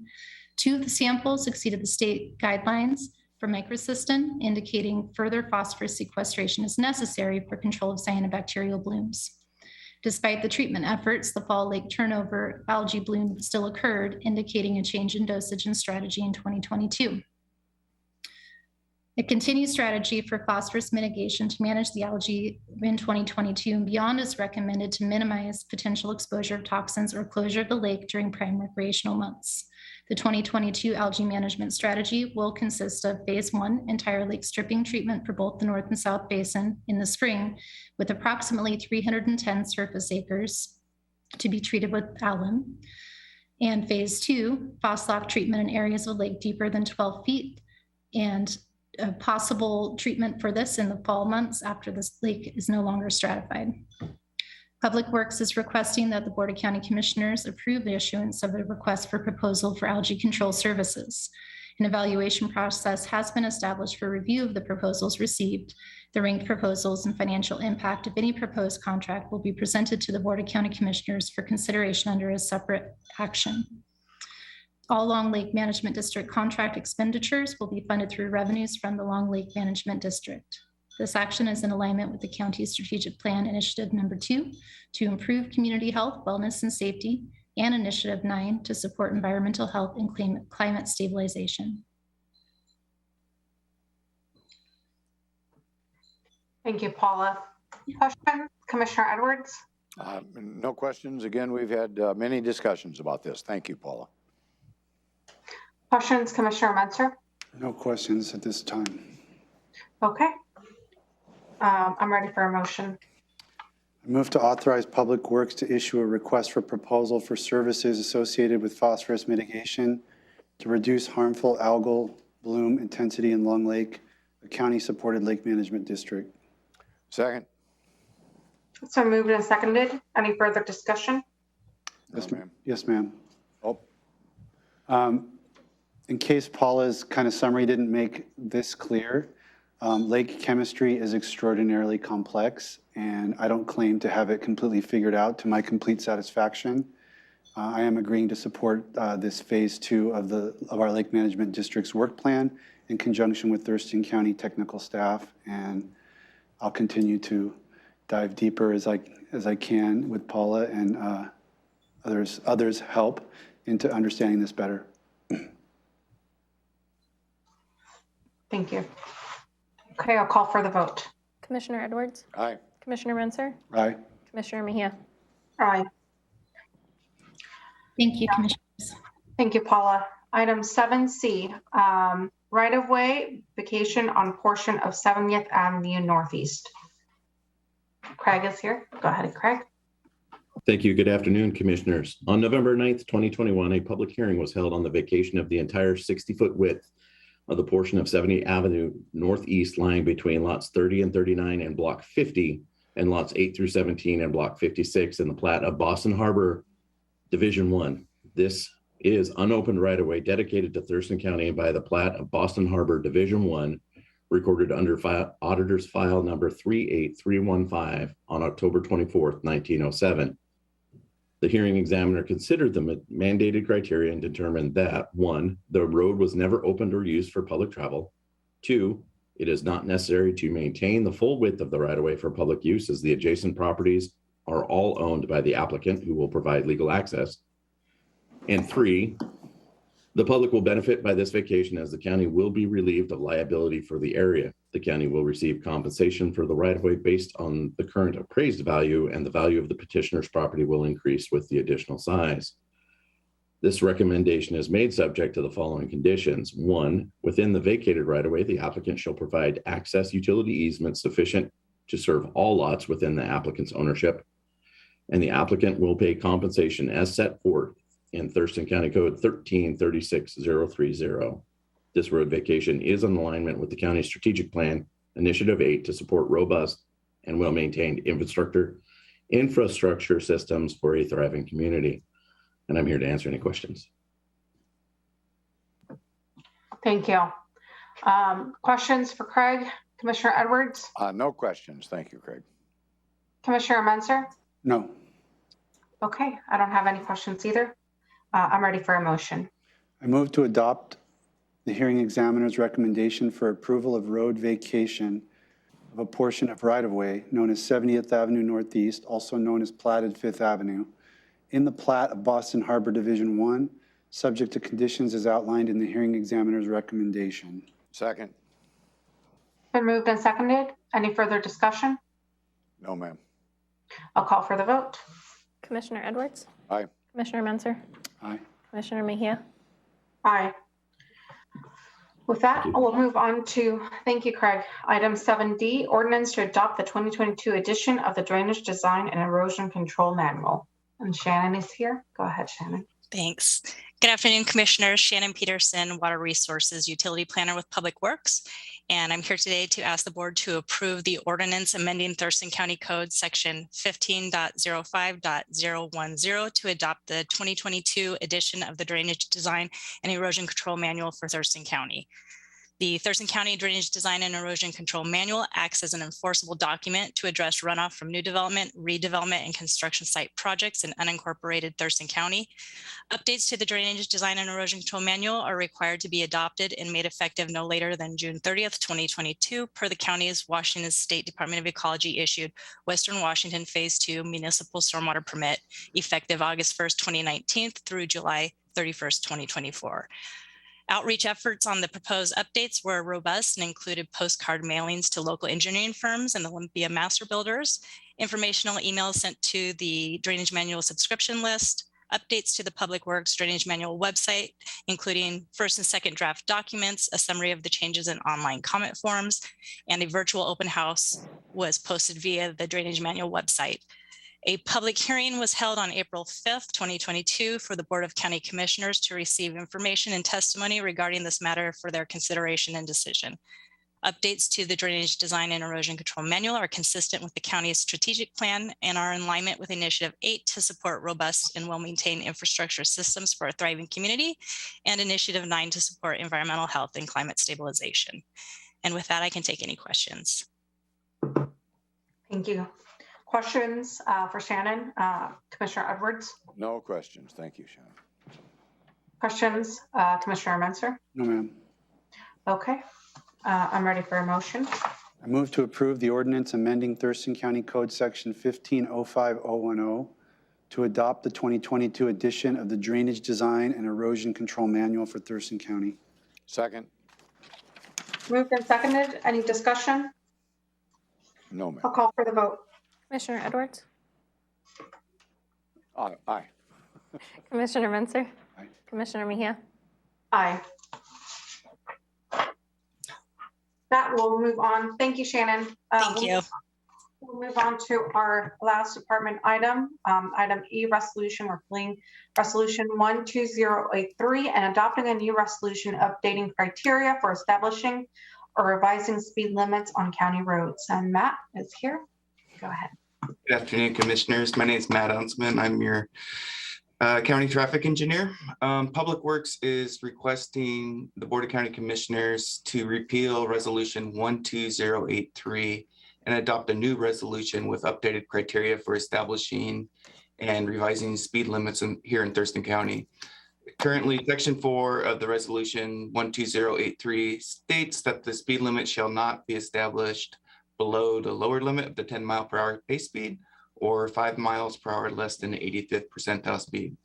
2 of the samples exceeded the state guidelines for microcystin, indicating further phosphorus sequestration is necessary for control of cyanobacterial blooms. Despite the treatment efforts, the fall lake turnover algae bloom still occurred, indicating a change in dosage and strategy in 2022. A continued strategy for phosphorus mitigation to manage the algae in 2022 and beyond is recommended to minimize potential exposure of toxins or closure of the lake during prime recreational months. The 2022 algae management strategy will consist of phase 1, entire lake stripping treatment for both the north and south basin in the spring, with approximately 310 surface acres to be treated with alum. And phase 2, phosphate treatment in areas of the lake deeper than 12 feet, and a possible treatment for this in the fall months after this lake is no longer stratified. Public Works is requesting that the Board of County Commissioners approve the issuance of a request for proposal for algae control services. An evaluation process has been established for review of the proposals received. The ranked proposals and financial impact of any proposed contract will be presented to the Board of County Commissioners for consideration under a separate action. All Long Lake Management District contract expenditures will be funded through revenues from the Long Lake Management District. This action is in alignment with the county's strategic plan initiative number 2 to improve community health, wellness, and safety, and initiative 9 to support environmental health and climate stabilization. Thank you, Paula. Questions, Commissioner Edwards? No questions. Again, we've had many discussions about this. Thank you, Paula. Questions, Commissioner Menser? No questions at this time. Okay. I'm ready for a motion. I move to authorize Public Works to issue a request for proposal for services associated with phosphorus mitigation to reduce harmful algal bloom intensity in Long Lake, a county-supported lake management district. Second. So moved and seconded. Any further discussion? Yes, ma'am. Yes, ma'am. In case Paula's kind of summary didn't make this clear, lake chemistry is extraordinarily complex, and I don't claim to have it completely figured out to my complete satisfaction. I am agreeing to support this phase 2 of our Lake Management District's work plan in conjunction with Thurston County technical staff, and I'll continue to dive deeper as I can with Paula and others help into understanding this better. Thank you. Okay, I'll call for the vote. Commissioner Edwards? Aye. Commissioner Menser? Aye. Commissioner Mejia? Aye. Thank you, Commissioners. Thank you, Paula. Item 7C, right-of-way vacation on portion of 70th Avenue Northeast. Craig is here. Go ahead, Craig. Thank you. Good afternoon, Commissioners. On November 9th, 2021, a public hearing was held on the vacation of the entire 60-foot width of the portion of 70th Avenue Northeast lying between lots 30 and 39 and block 50 and lots 8 through 17 and block 56 in the plat of Boston Harbor Division 1. This is unopened right-of-way dedicated to Thurston County by the plat of Boston Harbor Division 1, recorded under Auditor's File number 38315 on October 24th, 1907. The hearing examiner considered the mandated criteria and determined that 1, the road was never opened or used for public travel. 2, it is not necessary to maintain the full width of the right-of-way for public use, as the adjacent properties are all owned by the applicant, who will provide legal access. And 3, the public will benefit by this vacation, as the county will be relieved of liability for the area. The county will receive compensation for the right-of-way based on the current appraised value, and the value of the petitioner's property will increase with the additional size. This recommendation is made subject to the following conditions. 1, within the vacated right-of-way, the applicant shall provide access utility easement sufficient to serve all lots within the applicant's ownership. and the applicant will pay compensation as set forth in Thurston County Code 1336030. This road vacation is in alignment with the county's strategic plan, Initiative 8, to support robust and well-maintained infrastructure systems for a thriving community. And I'm here to answer any questions. Thank you. Questions for Craig? Commissioner Edwards? No questions. Thank you, Craig. Commissioner Menzer? No. Okay, I don't have any questions either. I'm ready for a motion. I move to adopt the hearing examiner's recommendation for approval of road vacation of a portion of right-of-way known as 70th Avenue Northeast, also known as platted 5th Avenue, in the plat of Boston Harbor Division 1, subject to conditions as outlined in the hearing examiner's recommendation. Second. Been moved and seconded. Any further discussion? No, ma'am. I'll call for the vote. Commissioner Edwards? Aye. Commissioner Menzer? Aye. Commissioner Mejia? Aye. With that, we'll move on to, thank you, Craig. Item 7D, ordinance to adopt the 2022 edition of the Drainage Design and Erosion Control Manual. And Shannon is here. Go ahead, Shannon. Thanks. Good afternoon, Commissioners. Shannon Peterson, Water Resources Utility Planner with Public Works. And I'm here today to ask the board to approve the ordinance amending Thurston County Code Section 15.05.010 to adopt the 2022 edition of the Drainage Design and Erosion Control Manual for Thurston County. The Thurston County Drainage Design and Erosion Control Manual acts as an enforceable document to address runoff from new development, redevelopment, and construction site projects in unincorporated Thurston County. Updates to the Drainage Design and Erosion Control Manual are required to be adopted and made effective no later than June 30th, 2022, per the county's Washington State Department of Ecology issued Western Washington Phase 2 Municipal Stormwater Permit, effective August 1st, 2019 through July 31st, 2024. Outreach efforts on the proposed updates were robust and included postcard mailings to local engineering firms and Olympia master builders, informational emails sent to the Drainage Manual subscription list, updates to the Public Works Drainage Manual website, including first and second draft documents, a summary of the changes in online comment forms, and a virtual open house was posted via the Drainage Manual website. A public hearing was held on April 5th, 2022 for the Board of County Commissioners to receive information and testimony regarding this matter for their consideration and decision. Updates to the Drainage Design and Erosion Control Manual are consistent with the county's strategic plan and are in alignment with Initiative 8 to support robust and well-maintained infrastructure systems for a thriving community, and Initiative 9 to support environmental health and climate stabilization. And with that, I can take any questions. Thank you. Questions for Shannon? Commissioner Edwards? No questions. Thank you, Shannon. Questions? Commissioner Menzer? No, ma'am. Okay. I'm ready for a motion. I move to approve the ordinance amending Thurston County Code Section 15.05.010 to adopt the 2022 edition of the Drainage Design and Erosion Control Manual for Thurston County. Second. Moved and seconded. Any discussion? No, ma'am. I'll call for the vote. Commissioner Edwards? Aye. Commissioner Menzer? Aye. Commissioner Mejia? Aye. That will move on. Thank you, Shannon. Thank you. We'll move on to our last department item, item E, resolution repealing resolution 12083 and adopting a new resolution updating criteria for establishing or revising speed limits on county roads. And Matt is here. Go ahead. Good afternoon, Commissioners. My name is Matt Huntsman. I'm your County Traffic Engineer. Public Works is requesting the Board of County Commissioners to repeal Resolution 12083 and adopt a new resolution with updated criteria for establishing and revising speed limits here in Thurston County. Currently, Section 4 of the Resolution 12083 states that the speed limit shall not be established below the lower limit of the 10-mile-per-hour pace speed or 5 miles per hour less than the 85th percentile speed.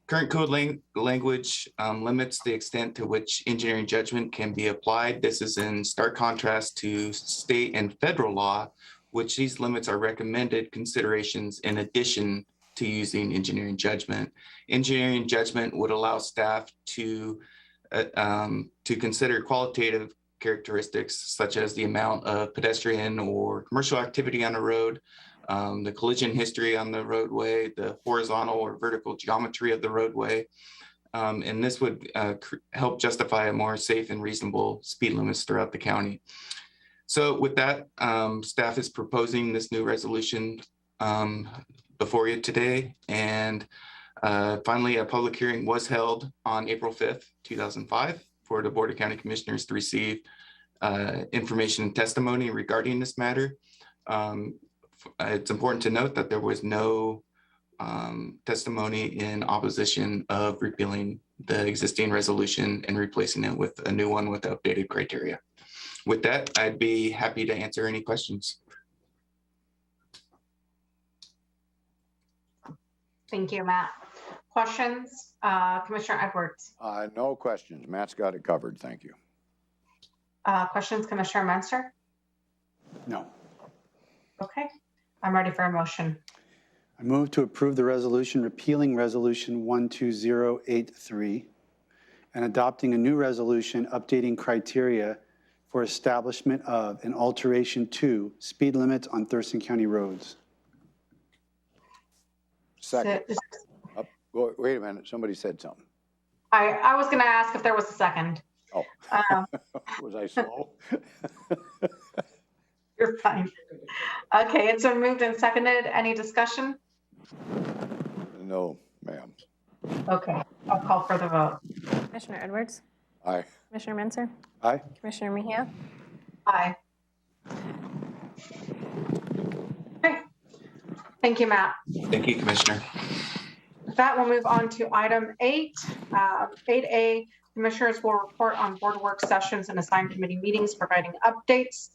Current code language limits the extent to which engineering judgment can be applied. This is in stark contrast to state and federal law, which these limits are recommended considerations in addition to using engineering judgment. Engineering judgment would allow staff to consider qualitative characteristics such as the amount of pedestrian or commercial activity on a road, the collision history on the roadway, the horizontal or vertical geometry of the roadway. And this would help justify a more safe and reasonable speed limits throughout the county. So with that, staff is proposing this new resolution before you today. And finally, a public hearing was held on April 5th, 2005 for the Board of County Commissioners to receive information and testimony regarding this matter. It's important to note that there was no testimony in opposition of repealing the existing resolution and replacing it with a new one with updated criteria. With that, I'd be happy to answer any questions. Thank you, Matt. Questions? Commissioner Edwards. No questions. Matt's got it covered. Thank you. Questions, Commissioner Menser? No. Okay, I'm ready for a motion. I move to approve the resolution repealing Resolution 12083 and adopting a new resolution updating criteria for establishment of and alteration to speed limits on Thurston County roads. Second. Wait a minute. Somebody said something. I was going to ask if there was a second. Oh, was I slow? You're fine. Okay, it's been moved and seconded. Any discussion? No, ma'am. Okay, I'll call for the vote. Commissioner Edwards? Aye. Commissioner Menser? Aye. Commissioner Mejia? Aye. Okay. Thank you, Matt. Thank you, Commissioner. With that, we'll move on to item 8. 8A, Commissioners will report on board work sessions and assigned committee meetings, providing updates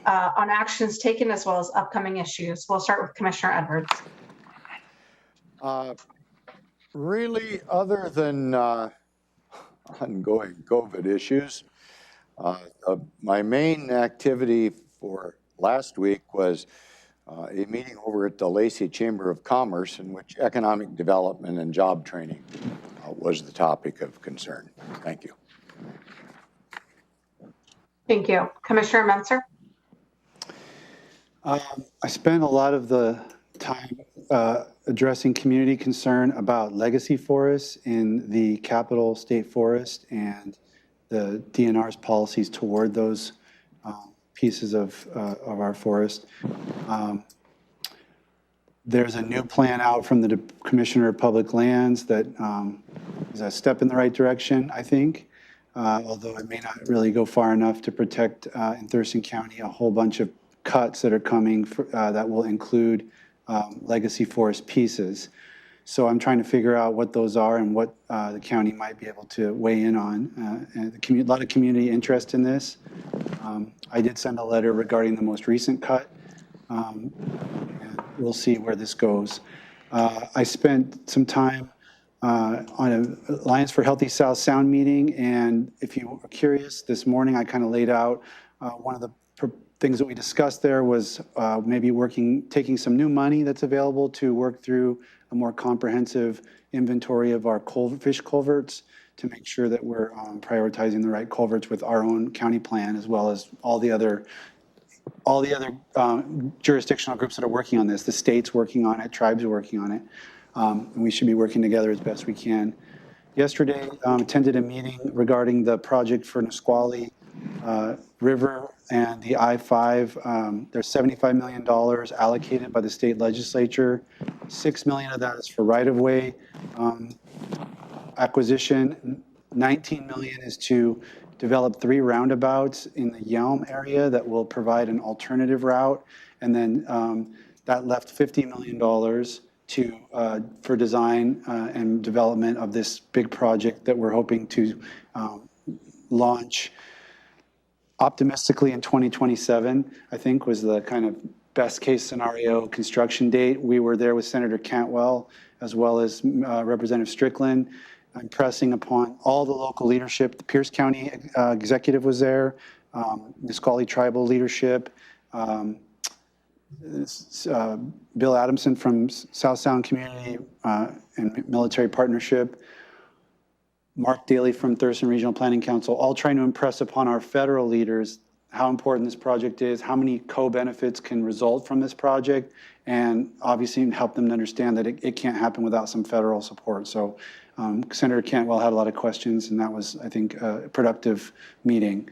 on actions taken as well as upcoming issues. We'll start with Commissioner Edwards. Really, other than ongoing COVID issues, my main activity for last week was a meeting over at the Lacey Chamber of Commerce in which economic development and job training was the topic of concern. Thank you. Thank you. Commissioner Menser? I spent a lot of the time addressing community concern about legacy forests in the Capital State Forest and the DNR's policies toward those pieces of our forest. There's a new plan out from the Commissioner of Public Lands that is a step in the right direction, I think, although it may not really go far enough to protect in Thurston County a whole bunch of cuts that are coming that will include legacy forest pieces. So I'm trying to figure out what those are and what the county might be able to weigh in on. And a lot of community interest in this. I did send a letter regarding the most recent cut. And we'll see where this goes. I spent some time on an Alliance for Healthy South Sound meeting, and if you are curious, this morning I kind of laid out one of the things that we discussed there was maybe taking some new money that's available to work through a more comprehensive inventory of our fish culverts to make sure that we're prioritizing the right culverts with our own county plan, as well as all the other jurisdictional groups that are working on this. The state's working on it, tribes are working on it. And we should be working together as best we can. Yesterday, attended a meeting regarding the project for Nisqually River and the I-5. There's $75 million allocated by the state legislature. $6 million of that is for right-of-way acquisition. $19 million is to develop 3 roundabouts in the Yelm area that will provide an alternative route. And then that left $50 million for design and development of this big project that we're hoping to launch optimistically in 2027, I think was the kind of best case scenario construction date. We were there with Senator Cantwell as well as Representative Strickland. I'm pressing upon all the local leadership. The Pierce County executive was there, Nisqually tribal leadership, Bill Adamson from South Sound Community and Military Partnership, Mark Daly from Thurston Regional Planning Council, all trying to impress upon our federal leaders how important this project is, how many co-benefits can result from this project, and obviously help them to understand that it can't happen without some federal support. So Senator Cantwell had a lot of questions, and that was, I think, a productive meeting.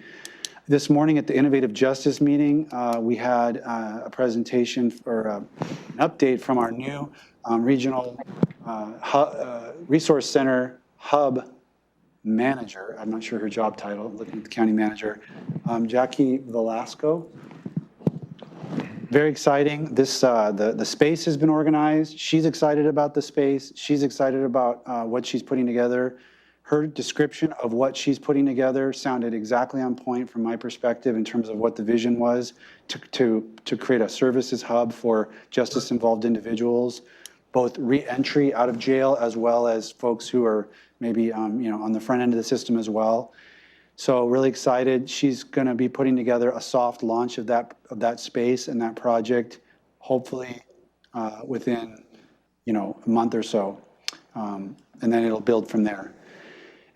This morning at the Innovative Justice meeting, we had a presentation or an update from our new regional resource center hub manager. I'm not sure her job title, looking at the county manager, Jackie Velasco. Very exciting. This the space has been organized. She's excited about the space. She's excited about what she's putting together. Her description of what she's putting together sounded exactly on point from my perspective in terms of what the vision was to create a services hub for justice-involved individuals, both re-entry out of jail as well as folks who are maybe on the front end of the system as well. So really excited. She's going to be putting together a soft launch of that space and that project, hopefully within a month or so, and then it'll build from there.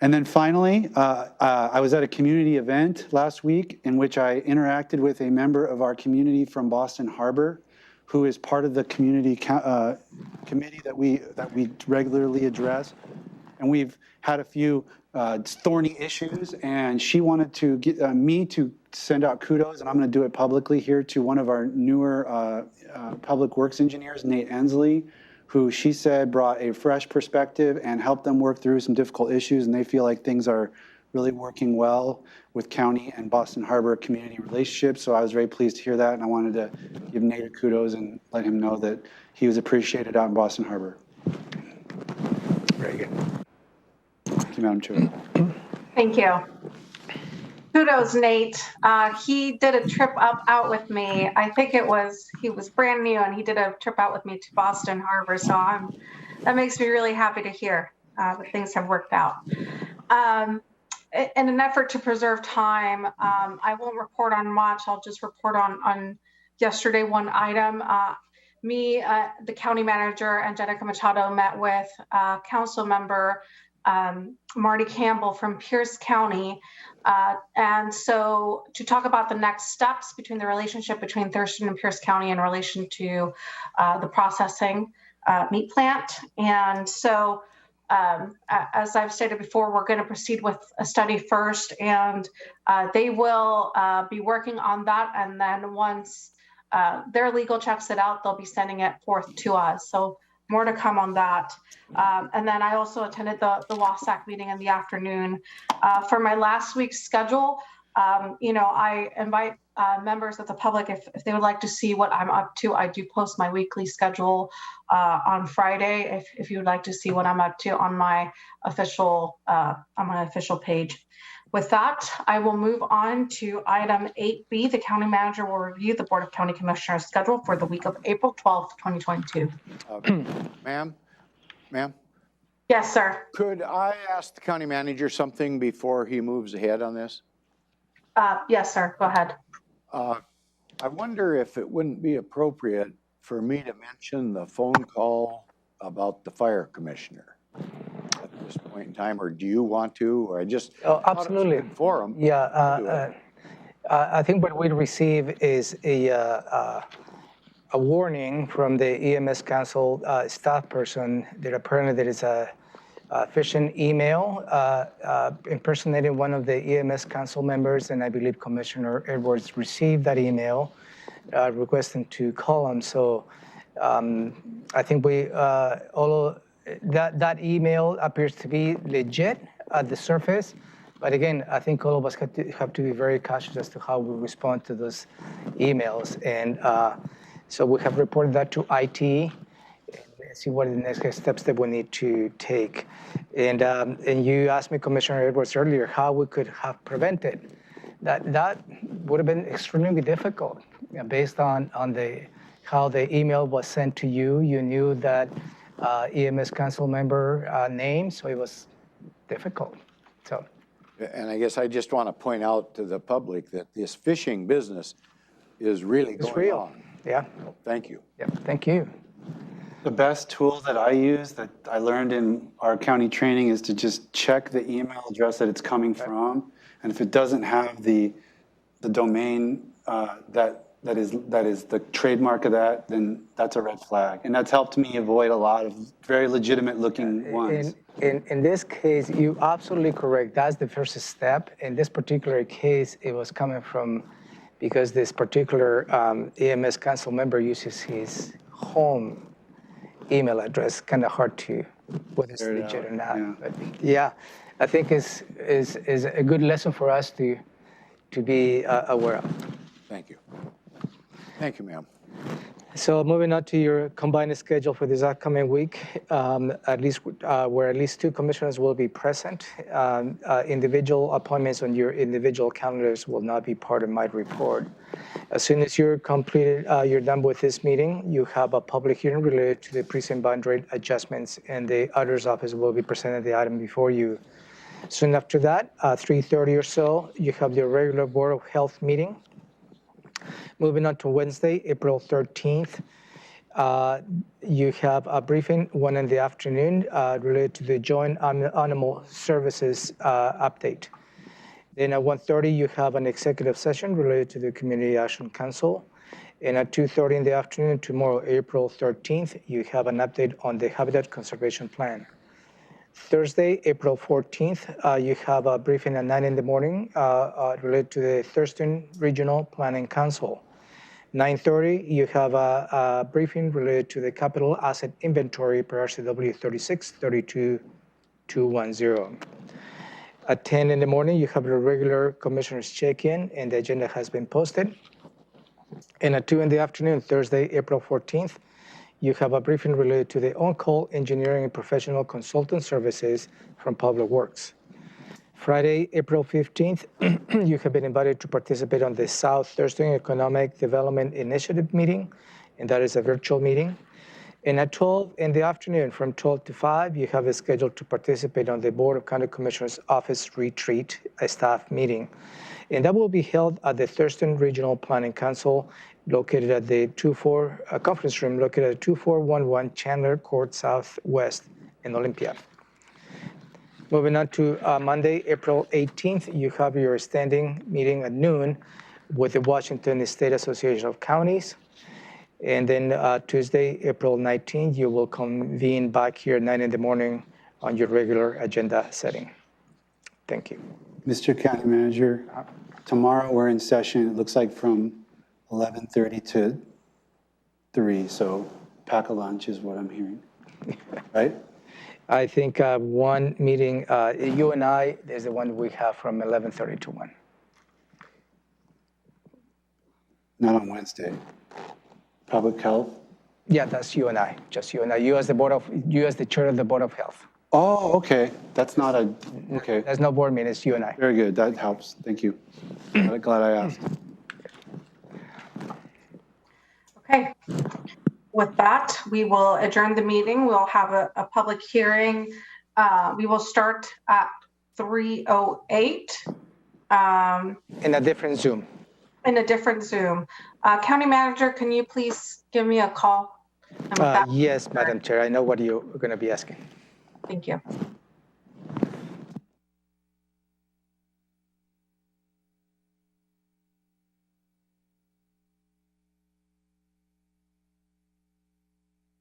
And then finally, I was at a community event last week in which I interacted with a member of our community from Boston Harbor, who is part of the community committee that we regularly address. And we've had a few thorny issues, and she wanted to get me to send out kudos, and I'm going to do it publicly here, to one of our newer public works engineers, Nate Ensley, who she said brought a fresh perspective and helped them work through some difficult issues, and they feel like things are really working well with county and Boston Harbor community relationships. So I was very pleased to hear that, and I wanted to give Nate kudos and let him know that he was appreciated out in Boston Harbor. Very good. Thank you, Madam Chair. Thank you. Kudos, Nate. He did a trip out with me. I think he was brand new, and he did a trip out with me to Boston Harbor. So that makes me really happy to hear that things have worked out. In an effort to preserve time, I won't report on much. I'll just report on yesterday one item. The county manager, Angelica Machado, met with council member Marty Campbell from Pierce County. And so to talk about the next steps between the relationship between Thurston and Pierce County in relation to the processing meat plant. And so as I've stated before, we're going to proceed with a study first, and they will be working on that. And then once their legal checks it out, they'll be sending it forth to us. So more to come on that. And then I also attended the WASAC meeting in the afternoon. For my last week's schedule, I invite members of the public, if they would like to see what I'm up to. I do post my weekly schedule on Friday, if you would like to see what I'm up to on my official page. With that, I will move on to item 8B. The county manager will review the Board of County Commissioners schedule for the week of April 12th, 2022. Ma'am? Yes, sir. Could I ask the county manager something before he moves ahead on this? Yes, sir. Go ahead. I wonder if it wouldn't be appropriate for me to mention the phone call about the fire commissioner at this point in time, or do you want to? Or I just absolutely forum. Yeah, I think what we receive is a warning from the EMS Council staff person that apparently there is a phishing email impersonating one of the EMS Council members, and I believe Commissioner Edwards received that email requesting to call him. So I think that email appears to be legit at the surface, but again, I think all of us have to be very cautious as to how we respond to those emails, and so we have reported that to IT. And see what are the next steps that we need to take. And you asked me, Commissioner Edwards, earlier how we could have prevented that. That would have been extremely difficult, based on how the email was sent to you. You knew that EMS Council member name, so it was difficult. So. And I guess I just want to point out to the public that this phishing business is really going on. Yeah. Thank you. Yeah. Thank you. The best tool that I use that I learned in our county training is to just check the email address that it's coming from. And if it doesn't have the the domain that is the trademark of that, then that's a red flag. And that's helped me avoid a lot of very legitimate looking ones. In this case, you're absolutely correct. That's the first step. In this particular case, it was coming from, because this particular EMS council member uses his home email address, kind of hard to whether it's legit or not. Yeah. But yeah, I think is a good lesson for us to be aware of. Thank you. Thank you, ma'am. So moving on to your combined schedule for this upcoming week, at least where at least 2 commissioners will be present. Individual appointments on your individual calendars will not be part of my report. As soon as you're completed, you're done with this meeting, you have a public hearing related to the precinct boundary adjustments, and the auditor's office will be presenting the item before you. Soon after that, 3:30 or so, you have your regular Board of Health meeting. Moving on to Wednesday, April 13th, you have a briefing, 1 in the afternoon, related to the Joint Animal Services update. Then at 1:30, you have an executive session related to the Community Action Council. And at 2:30 in the afternoon, tomorrow, April 13th, you have an update on the Habitat Conservation Plan. Thursday, April 14th, you have a briefing at 9 in the morning related to the Thurston Regional Planning Council. 9:30, you have a briefing related to the Capital Asset Inventory per RCW 36-32-210. At 10 in the morning, you have your regular commissioners check-in, and the agenda has been posted. And at 2 in the afternoon, Thursday, April 14th, you have a briefing related to the on-call engineering and professional consultant services from Public Works. Friday, April 15th, you have been invited to participate on the South Thurston Economic Development Initiative meeting, and that is a virtual meeting. And at 12 in the afternoon, from 12 to 5, you have a schedule to participate on the Board of County Commissioners Office Retreat, a staff meeting. And that will be held at the Thurston Regional Planning Council, located at the conference room located at 2411 Chandler Court Southwest in Olympia. Moving on to Monday, April 18th, you have your standing meeting at noon with the Washington State Association of Counties. And then Tuesday, April 19th, you will convene back here at 9 in the morning on your regular agenda setting. Thank you. Mr. County Manager, tomorrow we're in session, it looks like from 11:30 to 3, so pack a lunch is what I'm hearing, right? I think one meeting, you and I, is the one we have from 11:30 to 1. Not on Wednesday. Public Health? Yeah, that's you and I, just you and I. You as the chair of the Board of Health. Oh, okay. That's not a, okay. There's no board meeting, it's you and I. Very good, that helps. Thank you. Glad I asked. Okay. With that, we will adjourn the meeting. We'll have a public hearing. We will start at 3:08. In a different Zoom. In a different Zoom. County Manager, can you please give me a call? Yes, Madam Chair. I know what you're going to be asking. Thank you.